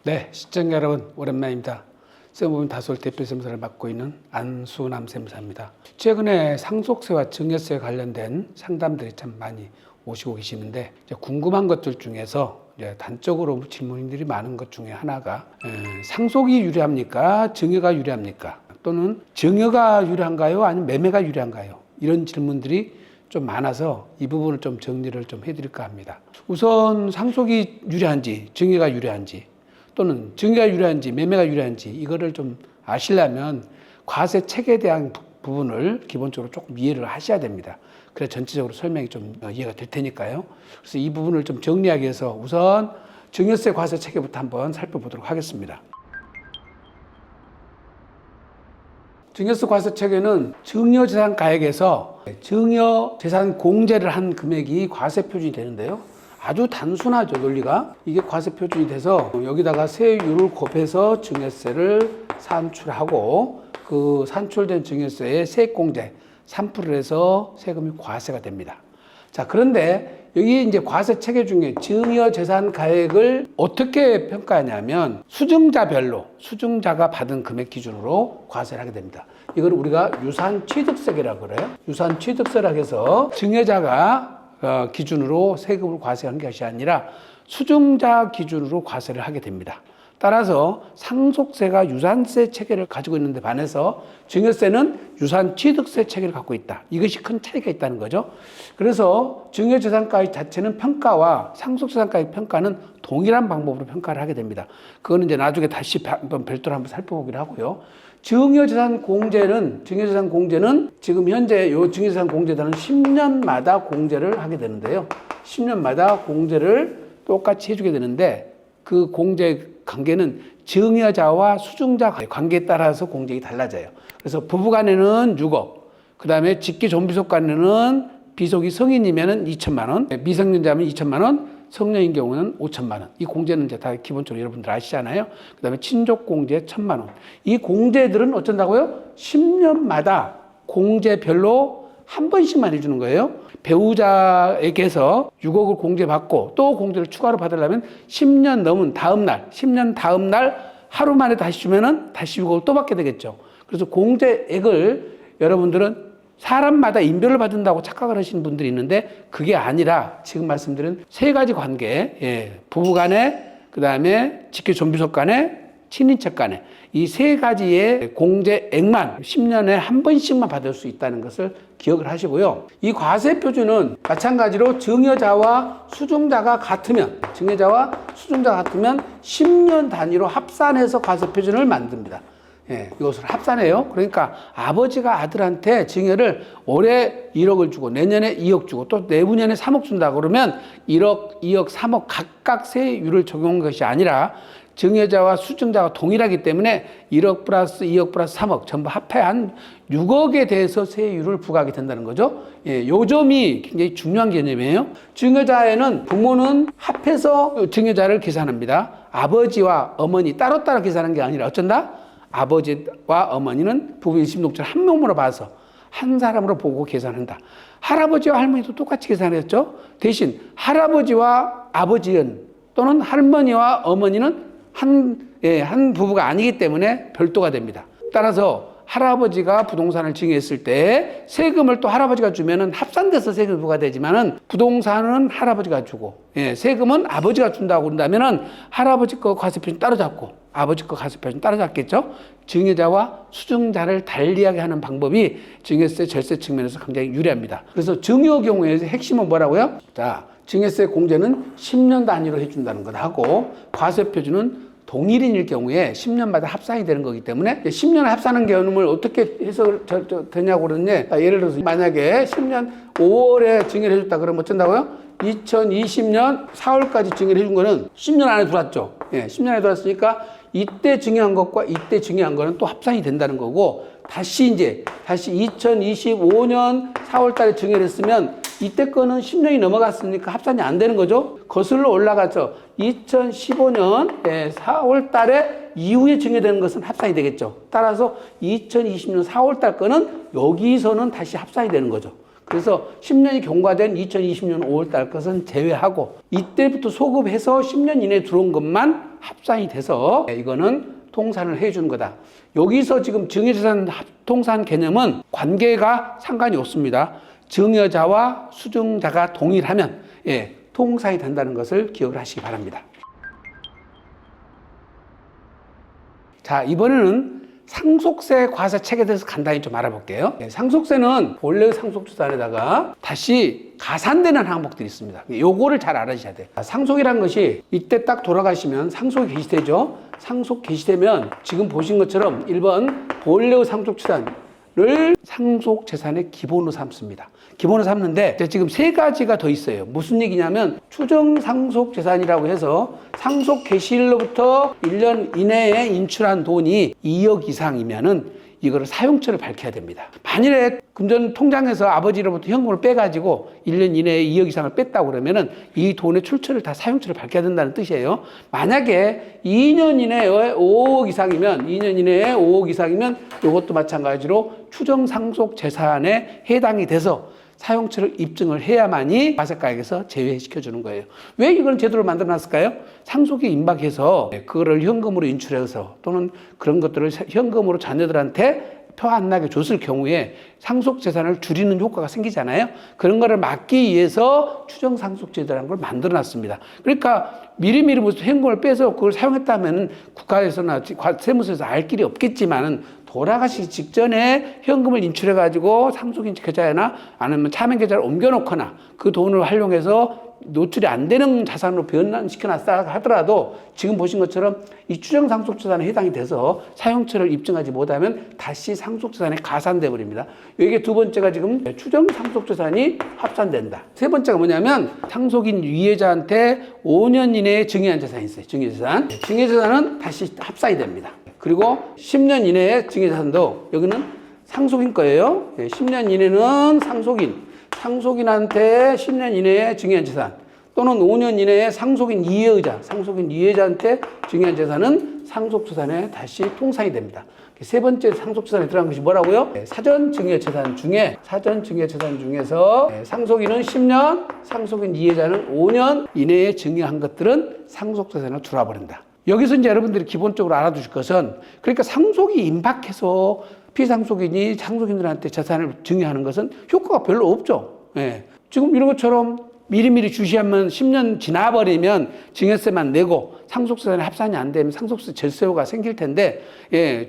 네, 시청자 여러분 오랜만입니다. 세무법인 다솔 대표세무사를 맡고 있는 안수남 세무사입니다. 최근에 상속세와 증여세 관련된 상담들이 참 많이 오시고 계시는데 궁금한 것들 중에서 단적으로 질문들이 많은 것 중에 하나가 상속이 유리합니까? 증여가 유리합니까? 또는 증여가 유리한가요? 아니면 매매가 유리한가요? 이런 질문들이 좀 많아서 이 부분을 좀 정리를 좀 해드릴까 합니다. 우선 상속이 유리한지 증여가 유리한지 또는 증여가 유리한지 매매가 유리한지 이거를 좀 아시려면 과세 책에 대한 부분을 기본적으로 조금 이해를 하셔야 됩니다. 그래 전체적으로 설명이 좀 이해가 될 테니까요. 그래서 이 부분을 좀 정리하기 위해서 우선 증여세 과세 체계부터 한번 살펴보도록 하겠습니다. 증여세 과세 체계는 증여재산가액에서 증여재산 공제를 한 금액이 과세 표준이 되는데요. 아주 단순하죠, 논리가. 이게 과세 표준이 돼서 여기다가 세율을 곱해서 증여세를 산출하고 그 산출된 증여세의 세액공제 3%를 해서 세금이 과세가 됩니다. 자, 그런데 여기 이제 과세 체계 중에 증여재산 가액을 어떻게 평가하냐면 수증자가 받은 금액 기준으로 과세를 하게 됩니다. 이걸 우리가 유산취득세라고 그래요. 유산취득세라고 해서 증여자가 기준으로 세금을 과세한 것이 아니라 수증자 기준으로 과세를 하게 됩니다. 따라서 상속세가 유산세 체계를 가지고 있는데 반해서 증여세는 유산취득세 체계를 갖고 있다. 이것이 큰 차이가 있다는 거죠. 그래서 증여재산가액 자체는 평가와 상속재산가액 평가는 동일한 방법으로 평가를 하게 됩니다. 그거는 이제 나중에 다시 한번 별도로 한번 살펴보기로 하고요. 증여재산 공제는 지금 현재 요 증여재산 공제단은 10년마다 공제를 하게 되는데요. 10년마다 공제를 똑같이 해주게 되는데 그 공제 관계는 증여자와 수증자 관계에 따라서 공제가 달라져요. 그래서 부부간에는 6억, 그 다음에 직계존비속 간에는 비속이 성인이면 2천만 원, 미성년자면 2천만 원, 성년인 경우는 5천만 원. 이 공제는 이제 다 기본적으로 여러분들 아시잖아요. 그 다음에 친족공제 1,000만 원. 이 공제들은 어쩐다고요? 10년마다 공제별로 한 번씩만 해주는 거예요. 배우자에게서 6억을 공제받고 또 공제를 추가로 받으려면 10년 넘은 다음 날 하루 만에 다시 주면은 다시 6억을 또 받게 되겠죠. 그래서 공제액을 여러분들은 사람마다 인별로 받는다고 착각을 하시는 분들이 있는데 그게 아니라 지금 말씀드린 세 가지 관계, 부부 간에, 그 다음에 직계존비속 간에, 친인척 간에 이 세 가지의 공제액만 10년에 한 번씩만 받을 수 있다는 것을 기억을 하시고요. 이 과세 표준은 마찬가지로 증여자와 수증자가 같으면 10년 단위로 합산해서 과세 표준을 만듭니다. 이것을 합산해요. 그러니까 아버지가 아들한테 증여를 올해 1억을 주고 내년에 2억 주고 또 내후년에 3억 준다 그러면 1억, 2억, 3억 각각 세율을 적용한 것이 아니라 증여자와 수증자가 동일하기 때문에 1억 플러스 2억 플러스 3억 전부 합해한 6억에 대해서 세율을 부과하게 된다는 거죠. 요 점이 굉장히 중요한 개념이에요. 증여자에는 부모는 합해서 증여자를 계산합니다. 아버지와 어머니 따로따로 계산하는 게 아니라 어쩐다? 아버지와 어머니는 부부 일심동체를 한 명으로 봐서 한 사람으로 보고 계산한다. 할아버지와 할머니도 똑같이 계산했죠. 대신 할아버지와 아버지는 또는 할머니와 어머니는 한 부부가 아니기 때문에 별도가 됩니다. 따라서 할아버지가 부동산을 증여했을 때 세금을 또 할아버지가 주면은 합산돼서 세금이 부과되지만은 부동산은 할아버지가 주고 세금은 아버지가 준다고 그런다면은 할아버지 거 과세표준 따로 잡고 아버지 거 과세표준 따로 잡겠죠. 증여자와 수증자를 달리하게 하는 방법이 증여세 절세 측면에서 굉장히 유리합니다. 그래서 증여 경우에 핵심은 뭐라고요? 자, 증여세 공제는 10년 단위로 해준다는 것 하고 과세표준은 동일인일 경우에 10년마다 합산이 되는 거기 때문에 10년에 합산한 개념을 어떻게 해석을 되냐고 그러는데 예를 들어서 만약에 10년 5월에 증여를 해줬다 그러면 어쩐다고요? 2020년 4월까지 증여를 해준 거는 10년 안에 들어왔죠. 10년 안에 들어왔으니까 이때 증여한 것과 이때 증여한 거는 또 합산이 된다는 거고 다시 2025년 4월 달에 증여를 했으면 이때 거는 10년이 넘어갔으니까 합산이 안 되는 거죠. 거슬러 올라가서 2015년 4월 달에 이후에 증여되는 것은 합산이 되겠죠. 따라서 2020년 4월 달 거는 여기서는 다시 합산이 되는 거죠. 그래서 10년이 경과된 2020년 5월달 것은 제외하고 이때부터 소급해서 10년 이내에 들어온 것만 합산이 돼서 이거는 통산을 해주는 거다. 여기서 지금 증여재산 합통산 개념은 관계가 상관이 없습니다. 증여자와 수증자가 동일하면 통산이 된다는 것을 기억을 하시기 바랍니다. 자, 이번에는 상속세 과세책에 대해서 간단히 좀 알아볼게요. 상속세는 본래의 상속재산에다가 다시 가산되는 항목들이 있습니다. 요거를 잘 알아주셔야 돼요. 상속이라는 것이 이때 딱 돌아가시면 상속이 개시되죠. 상속 개시되면 지금 보신 것처럼 1번 본래의 상속재산을 상속재산의 기본으로 삼습니다. 기본으로 삼는데 지금 세 가지가 더 있어요. 무슨 얘기냐면 추정상속재산이라고 해서 상속 개시일로부터 1년 이내에 인출한 돈이 2억 이상이면은 이거를 사용처를 밝혀야 됩니다. 만일에 금전 통장에서 아버지로부터 현금을 빼가지고 1년 이내에 2억 이상을 뺐다고 그러면은 이 돈의 출처를 다 사용처를 밝혀야 된다는 뜻이에요. 만약에 2년 이내에 5억 이상이면 이것도 마찬가지로 추정상속 재산에 해당이 돼서 사용처를 입증을 해야만이 과세가액에서 제외시켜주는 거예요. 왜 이걸 제도를 만들어놨을까요? 상속이 임박해서 그거를 현금으로 인출해서 또는 그런 것들을 현금으로 자녀들한테 표 안 나게 줬을 경우에 상속재산을 줄이는 효과가 생기잖아요. 그런 거를 막기 위해서 추정상속제도라는 걸 만들어놨습니다. 그러니까 미리미리 무슨 현금을 빼서 그걸 사용했다면 국가에서나 세무서에서 알 길이 없겠지만은 돌아가시기 직전에 현금을 인출해가지고 상속인 계좌나 아니면 차명 계좌를 옮겨놓거나 그 돈을 활용해서 노출이 안 되는 자산으로 변환시켜놨다 하더라도 지금 보신 것처럼 이 추정상속재산에 해당이 돼서 사용처를 입증하지 못하면 다시 상속재산에 가산돼 버립니다. 이게 두 번째가 지금 추정상속재산이 합산된다. 세 번째가 뭐냐면 상속인 유해자한테 5년 이내에 증여한 재산이 있어요. 증여재산. 증여재산은 다시 합산이 됩니다. 그리고 10년 이내에 증여재산도 여기는 상속인 거예요. 10년 이내는 상속인한테 10년 이내에 증여한 재산 또는 5년 이내에 상속인 이해자한테 증여한 재산은 상속재산에 다시 통산이 됩니다. 세 번째 상속재산에 들어간 것이 뭐라고요? 사전 증여재산 중에서 상속인은 10년, 상속인 이해자는 5년 이내에 증여한 것들은 상속재산으로 들어와버린다. 여기서 이제 여러분들이 기본적으로 알아두실 것은 그러니까 상속이 임박해서 피상속인이 상속인들한테 재산을 증여하는 것은 효과가 별로 없죠. 지금 이런 것처럼 미리미리 주시하면 10년 지나버리면 증여세만 내고 상속재산에 합산이 안 되면 상속세 절세효가 생길 텐데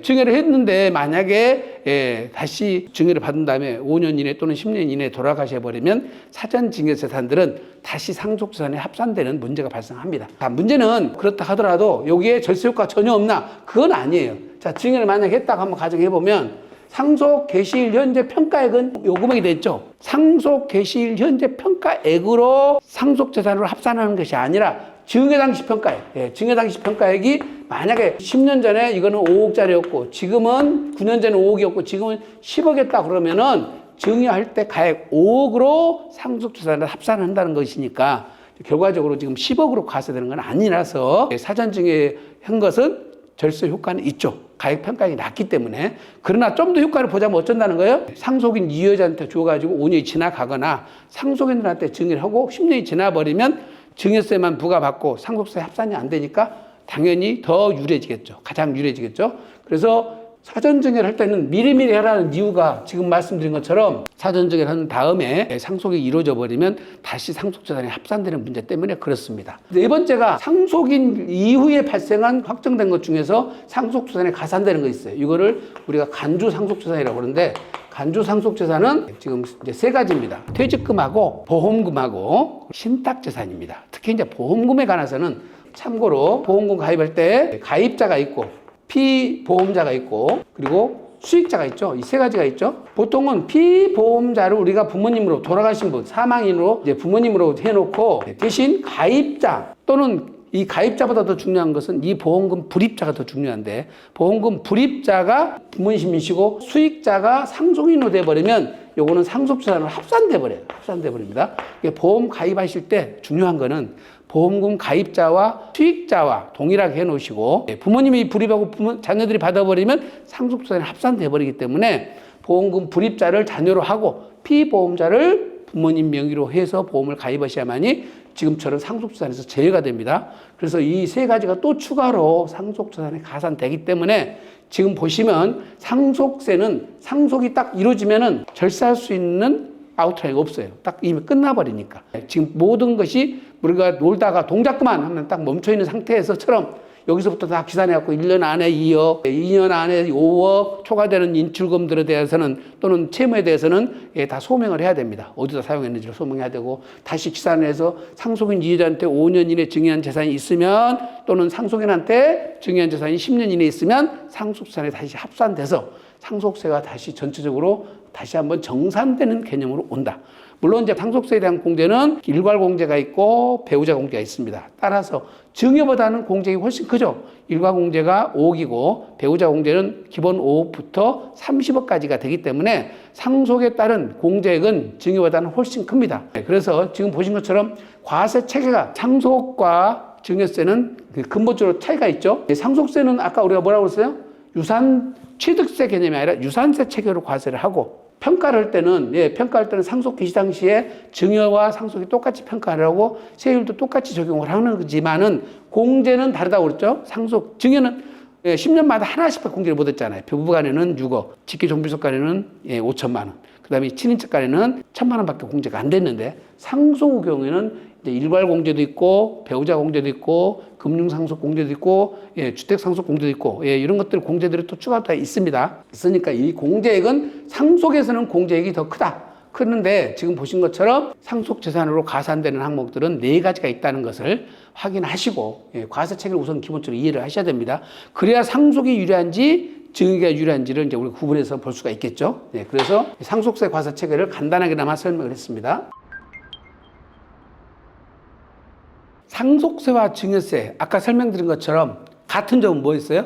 증여를 했는데 만약에 다시 증여를 받은 다음에 5년 이내 또는 10년 이내에 돌아가셔버리면 사전 증여재산들은 다시 상속재산에 합산되는 문제가 발생합니다. 자, 문제는 그렇다 하더라도 여기에 절세효과가 전혀 없나? 그건 아니에요. 자, 증여를 만약에 했다고 한번 가정해보면 상속 개시일 현재 평가액은 요 금액이 됐죠. 상속 개시일 현재 평가액으로 상속재산으로 합산하는 것이 아니라 증여 당시 평가액. 증여 당시 평가액이 만약에 10년 전에 이거는 5억짜리였고 지금은 9년 전에 5억이었고 지금은 10억이었다 그러면은 증여할 때 가액 5억으로 상속재산을 합산한다는 것이니까 결과적으로 지금 10억으로 과세되는 건 아니라서 사전 증여한 것은 절세 효과는 있죠. 가액 평가액이 낮기 때문에. 그러나 좀 더 효과를 보자면 어쩐다는 거예요? 상속인 이해자한테 줘가지고 5년이 지나가거나 상속인들한테 증여를 하고 10년이 지나버리면 증여세만 부과받고 상속세 합산이 안 되니까 당연히 더 유리해지겠죠. 가장 유리해지겠죠. 그래서 사전증여를 할 때는 미리미리 하라는 이유가 지금 말씀드린 것처럼 사전증여를 한 다음에 상속이 이루어져 버리면 다시 상속재산이 합산되는 문제 때문에 그렇습니다. 네 번째가 상속인 이후에 발생한 확정된 것 중에서 상속재산에 가산되는 거 있어요. 이거를 우리가 간주상속재산이라고 그러는데 간주상속재산은 지금 이제 세 가지입니다. 퇴직금하고 보험금하고 신탁재산입니다. 특히 이제 보험금에 관해서는 참고로 보험금 가입할 때 가입자가 있고 피보험자가 있고 그리고 수익자가 있죠. 이 세 가지가 있죠. 보통은 피보험자를 우리가 부모님으로 돌아가신 분, 사망인으로 이제 부모님으로 해놓고 대신 가입자 또는 이 가입자보다 더 중요한 것은 이 보험금 불입자가 더 중요한데 보험금 불입자가 부모님이시고 수익자가 상속인으로 돼버리면 요거는 상속재산으로 합산돼 버립니다. 보험 가입하실 때 중요한 거는 보험금 가입자와 수익자와 동일하게 해놓으시고 부모님이 불입하고 자녀들이 받아버리면 상속재산이 합산돼 버리기 때문에 보험금 불입자를 자녀로 하고 피보험자를 부모님 명의로 해서 보험을 가입하셔야만이 지금처럼 상속재산에서 제외가 됩니다. 그래서 이 세 가지가 또 추가로 상속재산에 가산되기 때문에 지금 보시면 상속세는 상속이 딱 이루어지면은 절세할 수 있는 아웃라인이 없어요. 딱 이미 끝나버리니까. 지금 모든 것이 우리가 놀다가 동작 그만 하면 딱 멈춰있는 상태에서처럼 여기서부터 다 계산해갖고 1년 안에 2억, 2년 안에 5억 초과되는 인출금들에 대해서는 또는 채무에 대해서는 다 소명을 해야 됩니다. 어디다 사용했는지를 소명해야 되고 다시 계산해서 상속인 이해자한테 5년 이내 증여한 재산이 있으면 또는 상속인한테 증여한 재산이 10년 이내에 있으면 상속재산에 다시 합산돼서 상속세가 다시 전체적으로 다시 한번 정산되는 개념으로 온다. 물론 이제 상속세에 대한 공제는 일괄 공제가 있고 배우자 공제가 있습니다. 따라서 증여보다는 공제가 훨씬 크죠. 일괄 공제가 5억이고 배우자 공제는 기본 5억부터 30억까지가 되기 때문에 상속에 따른 공제액은 증여보다는 훨씬 큽니다. 그래서 지금 보신 것처럼 과세 체계가 상속과 증여세는 근본적으로 차이가 있죠. 상속세는 아까 우리가 뭐라고 했어요? 유산 취득세 개념이 아니라 유산세 체계로 과세를 하고 평가를 할 때는 상속 개시 당시에 증여와 상속이 똑같이 평가를 하고 세율도 똑같이 적용을 하는 거지만은 공제는 다르다고 그랬죠. 증여는 10년마다 하나씩 공제를 못 했잖아요. 부부간에는 6억, 직계 종부석 간에는 5천만 원, 그 다음에 친인척 간에는 1,000만 원밖에 공제가 안 됐는데 상속의 경우에는 일괄 공제도 있고 배우자 공제도 있고 금융상속 공제도 있고 주택상속 공제도 있고 이런 것들 공제들이 또 추가되어 있습니다. 있으니까 이 공제액은 상속에서는 공제액이 더 크다. 그런데 지금 보신 것처럼 상속재산으로 가산되는 항목들은 4가지가 있다는 것을 확인하시고 과세책을 우선 기본적으로 이해를 하셔야 됩니다. 그래야 상속이 유리한지 증여가 유리한지를 이제 우리가 구분해서 볼 수가 있겠죠. 그래서 상속세 과세 체계를 간단하게나마 설명을 했습니다. 상속세와 증여세, 아까 설명드린 것처럼 같은 점은 뭐였어요?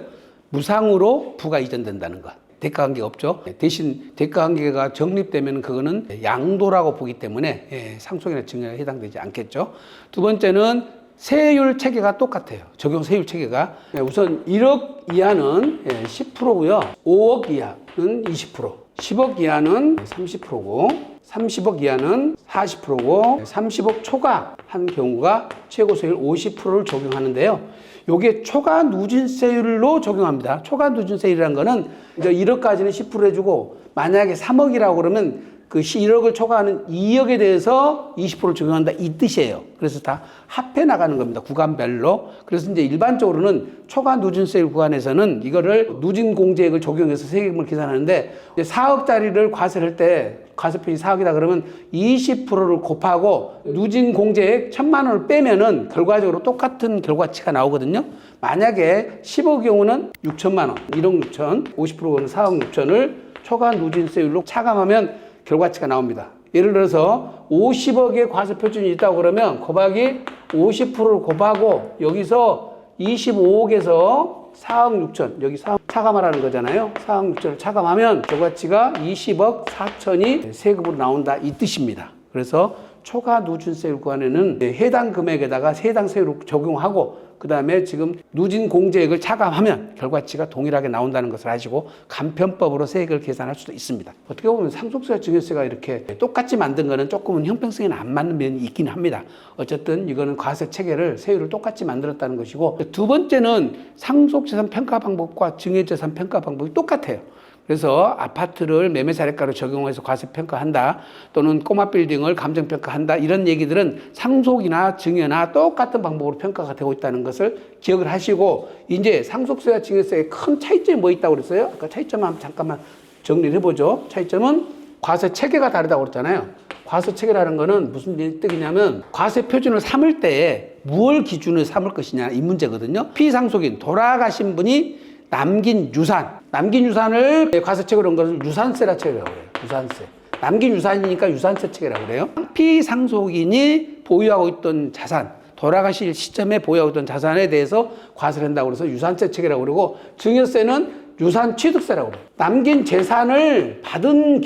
무상으로 부가 이전된다는 것. 대가관계가 없죠. 대신 대가관계가 정립되면 그거는 양도라고 보기 때문에 상속이나 증여에 해당되지 않겠죠. 두 번째는 세율 체계가 똑같아요. 적용 세율 체계가. 우선 1억 이하는 10%고요. 5억 이하는 20%, 10억 이하는 30%고 30억 이하는 40%고 30억 초과한 경우가 최고세율 50%를 적용하는데요. 요게 초과 누진세율로 적용합니다. 초과 누진세율이라는 거는 이제 1억까지는 10% 해주고 만약에 3억이라고 그러면 그 1억을 초과하는 2억에 대해서 20%를 적용한다 이 뜻이에요. 그래서 다 합해 나가는 겁니다. 구간별로. 그래서 이제 일반적으로는 초과 누진세율 구간에서는 이거를 누진 공제액을 적용해서 세금을 계산하는데 4억짜리를 과세를 할 때 과세표준이 4억이다 그러면 20%를 곱하고 누진 공제액 1,000만 원을 빼면은 결과적으로 똑같은 결과치가 나오거든요. 만약에 10억 경우는 6천만 원, 1억 6천, 50%는 4억 6천을 초과 누진세율로 차감하면 결과치가 나옵니다. 예를 들어서 50억의 과세 표준이 있다고 그러면 곱하기 50%를 곱하고 여기서 25억에서 4억 6천, 여기 4억 차감하라는 거잖아요. 4억 6천을 차감하면 결과치가 20억 4천이 세금으로 나온다 이 뜻입니다. 그래서 초과 누진세율 구간에는 해당 금액에다가 해당 세율을 적용하고 그 다음에 지금 누진 공제액을 차감하면 결과치가 동일하게 나온다는 것을 아시고 간편법으로 세액을 계산할 수도 있습니다. 어떻게 보면 상속세와 증여세가 이렇게 똑같이 만든 거는 조금은 형평성에는 안 맞는 면이 있긴 합니다. 어쨌든 이거는 과세 체계를 세율을 똑같이 만들었다는 것이고 두 번째는 상속재산 평가 방법과 증여재산 평가 방법이 똑같아요. 그래서 아파트를 매매사례가로 적용해서 과세평가한다 또는 꼬마 빌딩을 감정평가한다 이런 얘기들은 상속이나 증여나 똑같은 방법으로 평가가 되고 있다는 것을 기억을 하시고 이제 상속세와 증여세의 큰 차이점이 뭐 있다고 그랬어요? 아까 차이점 한번 잠깐만 정리를 해보죠. 차이점은 과세 체계가 다르다고 그랬잖아요. 과세 체계라는 거는 무슨 뜻이냐면 과세 표준을 삼을 때에 무엇을 기준으로 삼을 것이냐 이 문제거든요. 피상속인 돌아가신 분이 남긴 유산을 과세책으로 한 것을 유산세라 체계라고 그래요. 유산세. 남긴 유산이니까 유산세 체계라고 그래요. 피상속인이 보유하고 있던 자산, 돌아가실 시점에 보유하고 있던 자산에 대해서 과세를 한다고 그래서 유산세 체계라고 그러고 증여세는 유산 취득세라고 그래요. 남긴 재산을 받은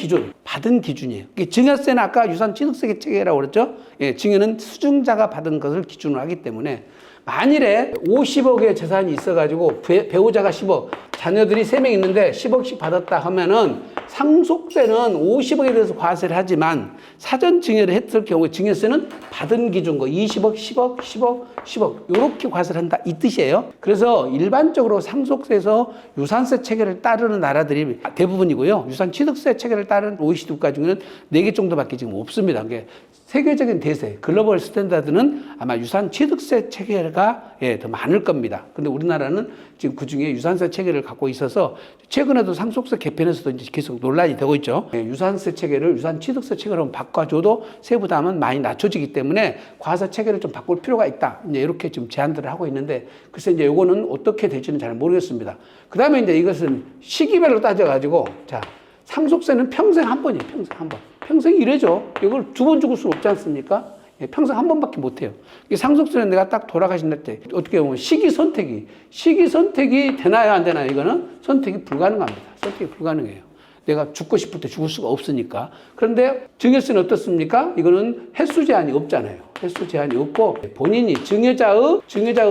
기준이에요. 증여세는 아까 유산 취득세 체계라고 그랬죠. 증여는 수증자가 받은 것을 기준으로 하기 때문에 만일에 50억의 재산이 있어가지고 배우자가 10억, 자녀들이 3명 있는데 10억씩 받았다 하면은 상속세는 50억에 대해서 과세를 하지만 사전 증여를 했을 경우에 증여세는 받은 기준거 20억, 10억, 10억, 10억 이렇게 과세를 한다 이 뜻이에요. 그래서 일반적으로 상속세에서 유산세 체계를 따르는 나라들이 대부분이고요. 유산취득세 체계를 따르는 OECD 국가 중에는 4개 정도밖에 지금 없습니다. 그게 세계적인 대세, 글로벌 스탠다드는 아마 유산취득세 체계가 더 많을 겁니다. 근데 우리나라는 지금 그 중에 유산세 체계를 갖고 있어서 최근에도 상속세 개편에서도 이제 계속 논란이 되고 있죠. 유산세 체계를 유산취득세 체계로 바꿔줘도 세부담은 많이 낮춰지기 때문에 과세 체계를 좀 바꿀 필요가 있다. 이제 이렇게 좀 제안들을 하고 있는데 글쎄 이제 요거는 어떻게 될지는 잘 모르겠습니다. 그 다음에 이제 이것은 시기별로 따져가지고 자, 상속세는 평생 한 번이에요. 평생 한 번. 평생 이래죠. 이걸 2번 죽을 수는 없지 않습니까? 평생 한 번밖에 못 해요. 상속세는 내가 딱 돌아가신다 때 어떻게 보면 시기 선택이 되나요? 안 되나요? 이거는 선택이 불가능합니다. 선택이 불가능해요. 내가 죽고 싶을 때 죽을 수가 없으니까. 그런데 증여세는 어떻습니까? 이거는 횟수 제한이 없잖아요. 횟수 제한이 없고 본인이 증여자의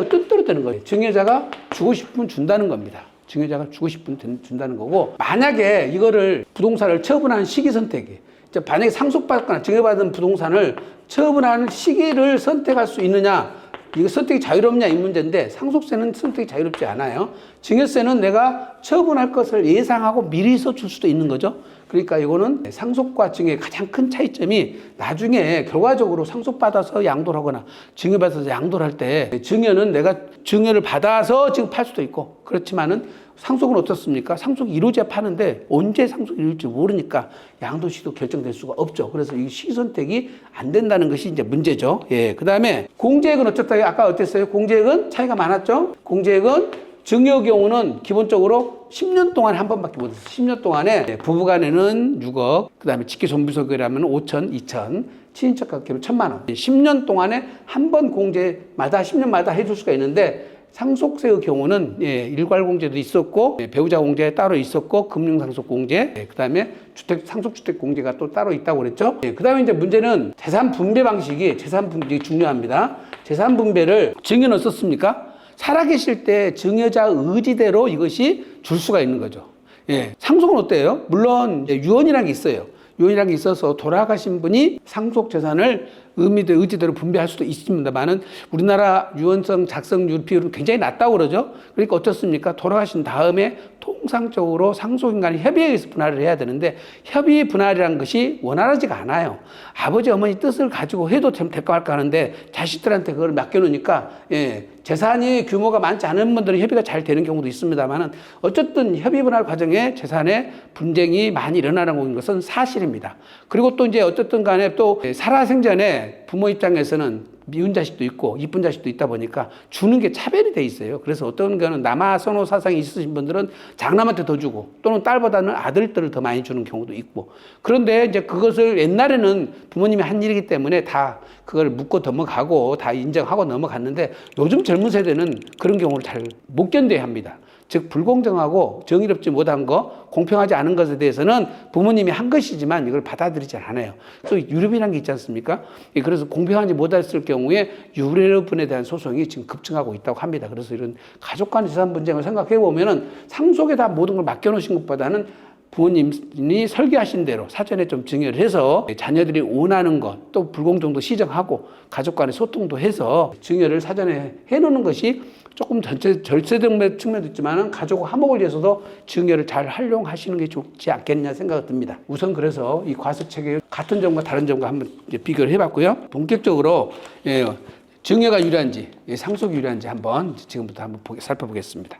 뜻대로 되는 거예요. 증여자가 주고 싶으면 준다는 겁니다. 증여자가 주고 싶으면 준다는 거고 만약에 이거를 부동산을 처분한 시기 선택이 만약에 상속받거나 증여받은 부동산을 처분하는 시기를 선택할 수 있느냐 이거 선택이 자유롭냐 이 문제인데 상속세는 선택이 자유롭지 않아요. 증여세는 내가 처분할 것을 예상하고 미리서 줄 수도 있는 거죠. 그러니까 이거는 상속과 증여의 가장 큰 차이점이 나중에 결과적으로 상속받아서 양도를 하거나 증여받아서 양도를 할 때 증여는 내가 증여를 받아서 지금 팔 수도 있고 그렇지만은 상속은 어떻습니까? 상속이 이루어져야 파는데 언제 상속이 이루어질지 모르니까 양도시도 결정될 수가 없죠. 그래서 이 시기 선택이 안 된다는 것이 이제 문제죠. 예. 그 다음에 공제액은 어쨌다? 아까 어땠어요? 공제액은 차이가 많았죠? 공제액은 증여 경우는 기본적으로 10년 동안에 한 번밖에 못했어요. 10년 동안에 부부간에는 6억, 그 다음에 직계존비속이라면 5천, 2천, 친인척 관계로 1,000만 원. 10년 동안에 한 번 공제마다 10년마다 해줄 수가 있는데 상속세의 경우는 일괄공제도 있었고 배우자 공제 따로 있었고 금융상속공제 그다음에 상속주택공제가 또 따로 있다고 그랬죠. 그다음에 이제 문제는 재산분배 방식이 중요합니다. 재산분배를 증여는 어떻습니까? 살아계실 때 증여자 의지대로 이것이 줄 수가 있는 거죠. 상속은 어때요? 물론 유언이라는 게 있어요. 유언이라는 게 있어서 돌아가신 분이 상속 재산을 의지대로 분배할 수도 있습니다만은 우리나라 유언성 작성률 비율은 굉장히 낮다고 그러죠. 그러니까 어떻습니까? 돌아가신 다음에 통상적으로 상속인 간의 협의에 의해서 분할을 해야 되는데 협의 분할이라는 것이 원활하지가 않아요. 아버지 어머니 뜻을 가지고 해도 될까 말까 하는데 자식들한테 그걸 맡겨놓으니까 재산이 규모가 많지 않은 분들은 협의가 잘 되는 경우도 있습니다만은 어쨌든 협의 분할 과정에 재산의 분쟁이 많이 일어나는 것은 사실입니다. 그리고 또 이제 어쨌든 간에 또 살아생전에 부모 입장에서는 미운 자식도 있고 이쁜 자식도 있다 보니까 주는 게 차별이 돼 있어요. 그래서 어떤 거는 남아 선호 사상이 있으신 분들은 장남한테 더 주고 또는 딸보다는 아들들을 더 많이 주는 경우도 있고 그런데 이제 그것을 옛날에는 부모님이 한 일이기 때문에 다 그걸 묻고 넘어가고 다 인정하고 넘어갔는데 요즘 젊은 세대는 그런 경우를 잘 못 견뎌야 합니다. 즉 불공정하고 정의롭지 못한 거 공평하지 않은 것에 대해서는 부모님이 한 것이지만 이걸 받아들이지 않아요. 또 유럽이라는 게 있지 않습니까? 그래서 공평하지 못했을 경우에 유럽분에 대한 소송이 지금 급증하고 있다고 합니다. 그래서 이런 가족 간 재산 분쟁을 생각해 보면은 상속에다 모든 걸 맡겨놓으신 것보다는 부모님이 설계하신 대로 사전에 좀 증여를 해서 자녀들이 원하는 것, 또 불공정도 시정하고 가족 간의 소통도 해서 증여를 사전에 해놓는 것이 조금 절세적 측면도 있지만 가족 화목을 위해서도 증여를 잘 활용하시는 게 좋지 않겠냐 생각이 듭니다. 우선 그래서 이 과세체계 같은 점과 다른 점과 한번 비교를 해봤고요. 본격적으로 증여가 유리한지 상속이 유리한지 한번 지금부터 한번 살펴보겠습니다.